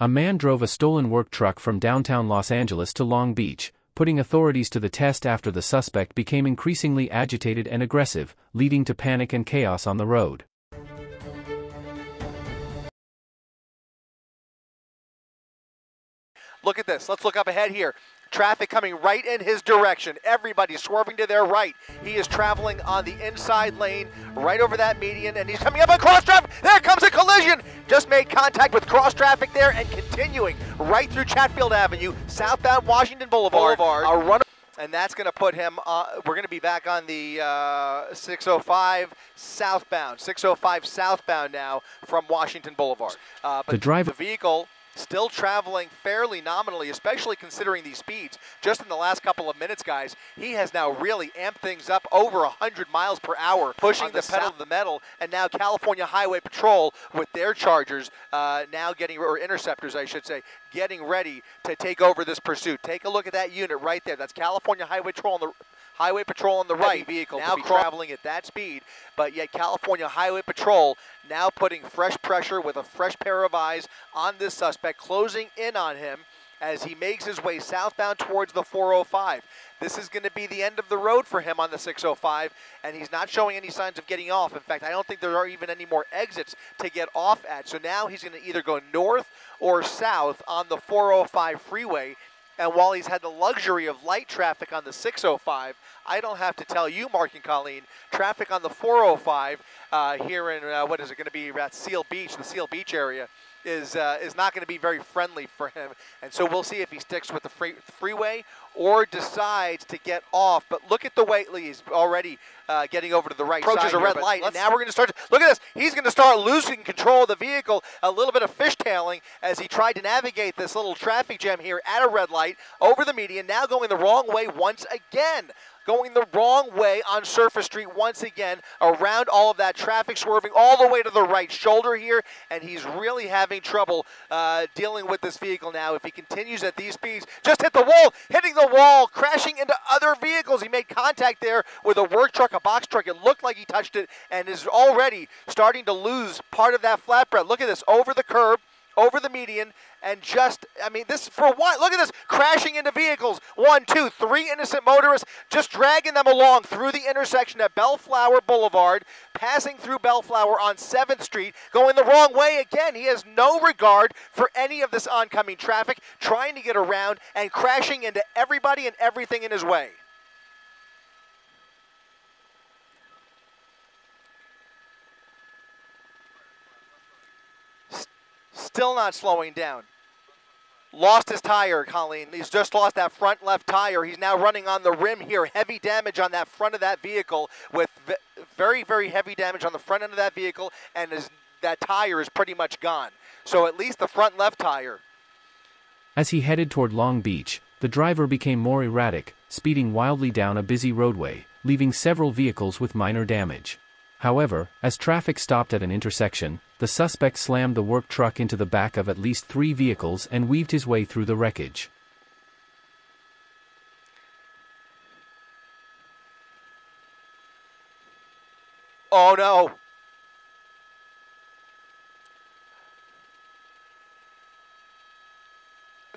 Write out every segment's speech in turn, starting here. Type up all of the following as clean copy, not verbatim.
A man drove a stolen work truck from downtown Los Angeles to Long Beach, putting authorities to the test after the suspect became increasingly agitated and aggressive, leading to panic and chaos on the road. Look at this. Let's look up ahead here. Traffic coming right in his direction. Everybody swerving to their right. He is traveling on the inside lane, right over that median, and he's coming up on cross traffic. There comes a collision. Just made contact with cross traffic there and continuing right through Chatfield Avenue, southbound Washington Boulevard. A runner, and that's going to put him, we're going to be back on the 605 southbound. 605 southbound now from Washington Boulevard. But the vehicle still traveling fairly nominally, especially considering these speeds. Just in the last couple of minutes, guys, he has now really amped things up over 100 miles per hour, pushing the pedal to the metal. And now California Highway Patrol with their Chargers now getting, or interceptors, I should say, getting ready to take over this pursuit. Take a look at that unit right there. That's California Highway Patrol on the right, vehicle now traveling at that speed, but yet California Highway Patrol now putting fresh pressure with a fresh pair of eyes on this suspect, closing in on him as he makes his way southbound towards the 405. This is going to be the end of the road for him on the 605, and he's not showing any signs of getting off. In fact, I don't think there are even any more exits to get off at. So now he's going to either go north or south on the 405 freeway. And while he's had the luxury of light traffic on the 605, I don't have to tell you, Mark and Colleen, traffic on the 405 here in, what is it going to be, at Seal Beach, the Seal Beach area, is not going to be very friendly for him. And so we'll see if he sticks with the freeway or decides to get off. But look at the way he's already getting over to the right side. Approaches a red light, and now we're going to start. Look at this. He's going to start losing control of the vehicle. A little bit of fishtailing as he tried to navigate this little traffic jam here at a red light over the median. Now going the wrong way once again. Going the wrong way on Surface Street once again, around all of that traffic, swerving all the way to the right shoulder here, and he's really having trouble dealing with this vehicle now. If he continues at these speeds, just hit the wall, hitting the wall, crashing into other vehicles. He made contact there with a work truck, a box truck. It looked like he touched it and is already starting to lose part of that flatbread. Look at this, over the curb, over the median, and just, I mean, this for what? Look at this, crashing into vehicles. 1, 2, 3 innocent motorists, just dragging them along through the intersection at Bellflower Boulevard, passing through Bellflower on 7th Street, going the wrong way again. He has no regard for any of this oncoming traffic, trying to get around and crashing into everybody and everything in his way. Still not slowing down. Lost his tire, Colleen. He's just lost that front left tire. He's now running on the rim here. Heavy damage on that front of that vehicle, with very, very heavy damage on the front end of that vehicle, and that tire is pretty much gone. So at least the front left tire. As he headed toward Long Beach, the driver became more erratic, speeding wildly down a busy roadway, leaving several vehicles with minor damage. However, as traffic stopped at an intersection, the suspect slammed the work truck into the back of at least 3 vehicles and weaved his way through the wreckage. Oh no!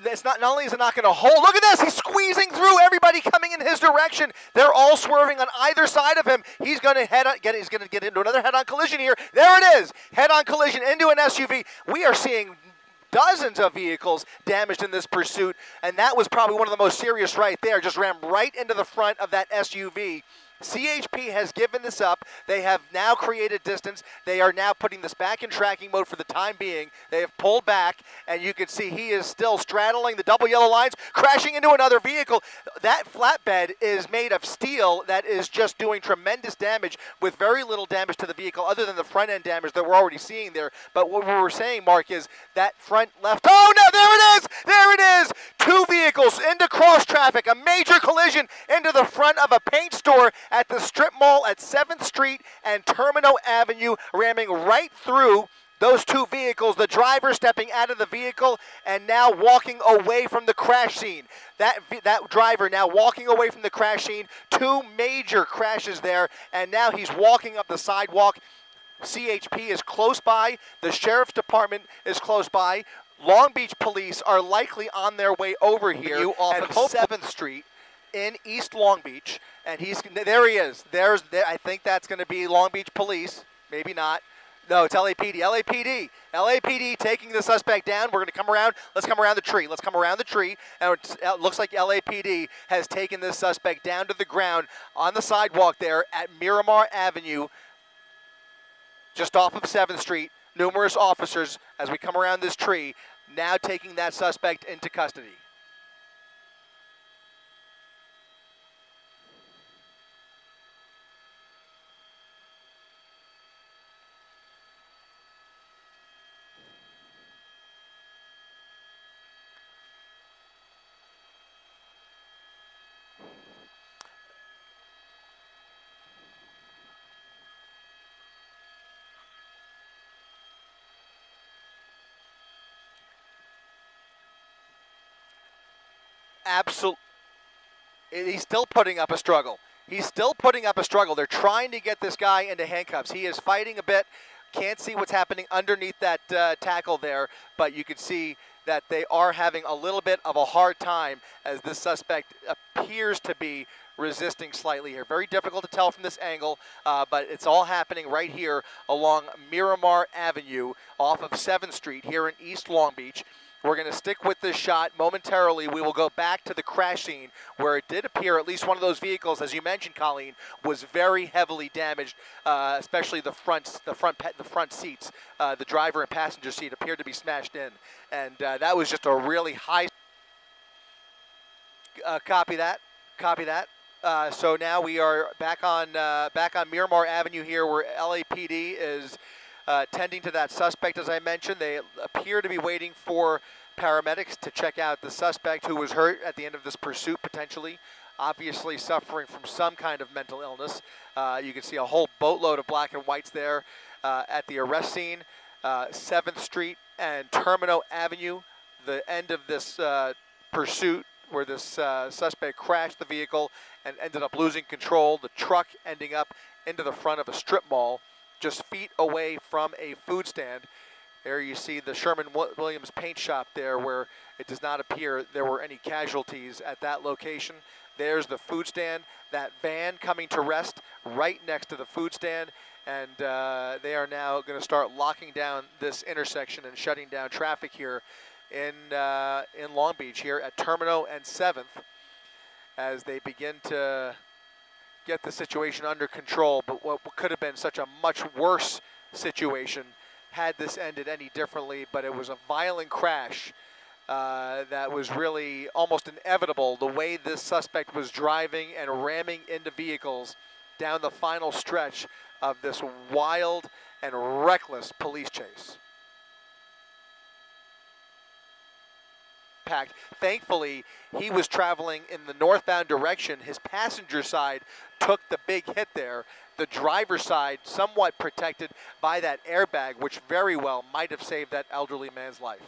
It's not only is it not going to hold, look at this, he's squeezing through everybody coming in his direction. They're all swerving on either side of him. He's going to get into another head-on collision here. There it is, head-on collision into an SUV. We are seeing dozens of vehicles damaged in this pursuit, and that was probably one of the most serious right there. Just ran right into the front of that SUV. CHP has given this up. They have now created distance. They are now putting this back in tracking mode for the time being. They have pulled back, and you can see he is still straddling the double yellow lines, crashing into another vehicle. That flatbed is made of steel that is just doing tremendous damage with very little damage to the vehicle other than the front end damage that we're already seeing there. But what we were saying, Mark, is that front left, oh no, there it is! There it is! 2 vehicles into cross traffic, a major collision into the front of a paint store at the strip mall at 7th Street and Termino Avenue, ramming right through those 2 vehicles, the driver stepping out of the vehicle and now walking away from the crash scene. That driver now walking away from the crash scene, 2 major crashes there, and now he's walking up the sidewalk. CHP is close by. The Sheriff's Department is close by. Long Beach Police are likely on their way over here off of 7th Street in East Long Beach. And there he is. I think that's going to be Long Beach Police. Maybe not. No, it's LAPD. LAPD taking the suspect down. We're going to come around. Let's come around the tree. Let's come around the tree. And it looks like LAPD has taken this suspect down to the ground on the sidewalk there at Miramar Avenue, just off of 7th Street. Numerous officers, as we come around this tree, now taking that suspect into custody. Absolutely. He's still putting up a struggle. They're trying to get this guy into handcuffs. He is fighting a bit. Can't see what's happening underneath that tackle there, but you can see that they are having a little bit of a hard time as this suspect appears to be resisting slightly here. Very difficult to tell from this angle, but it's all happening right here along Miramar Avenue off of 7th Street here in East Long Beach. We're going to stick with this shot momentarily. We will go back to the crash scene where it did appear at least one of those vehicles, as you mentioned, Colleen, was very heavily damaged, especially the front seats. The driver and passenger seat appeared to be smashed in, and that was just a really high. Copy that. So now we are back on Miramar Avenue here, where LAPD is tending to that suspect. As I mentioned, they appear to be waiting for paramedics to check out the suspect who was hurt at the end of this pursuit, potentially, obviously suffering from some kind of mental illness. You can see a whole boatload of black and whites there at the arrest scene. 7th Street and Termino Avenue, the end of this pursuit where this suspect crashed the vehicle and ended up losing control. The truck ending up into the front of a strip mall, just feet away from a food stand. There you see the Sherwin-Williams paint shop there, where it does not appear there were any casualties at that location. There's the food stand, that van coming to rest right next to the food stand, and they are now going to start locking down this intersection and shutting down traffic here in Long Beach here at Termino and 7th as they begin to get the situation under control. But what could have been such a much worse situation had this ended any differently, but it was a violent crash that was really almost inevitable, the way this suspect was driving and ramming into vehicles down the final stretch of this wild and reckless police chase. Thankfully, he was traveling in the northbound direction. His passenger side took the big hit there. The driver's side somewhat protected by that airbag, which very well might have saved that elderly man's life.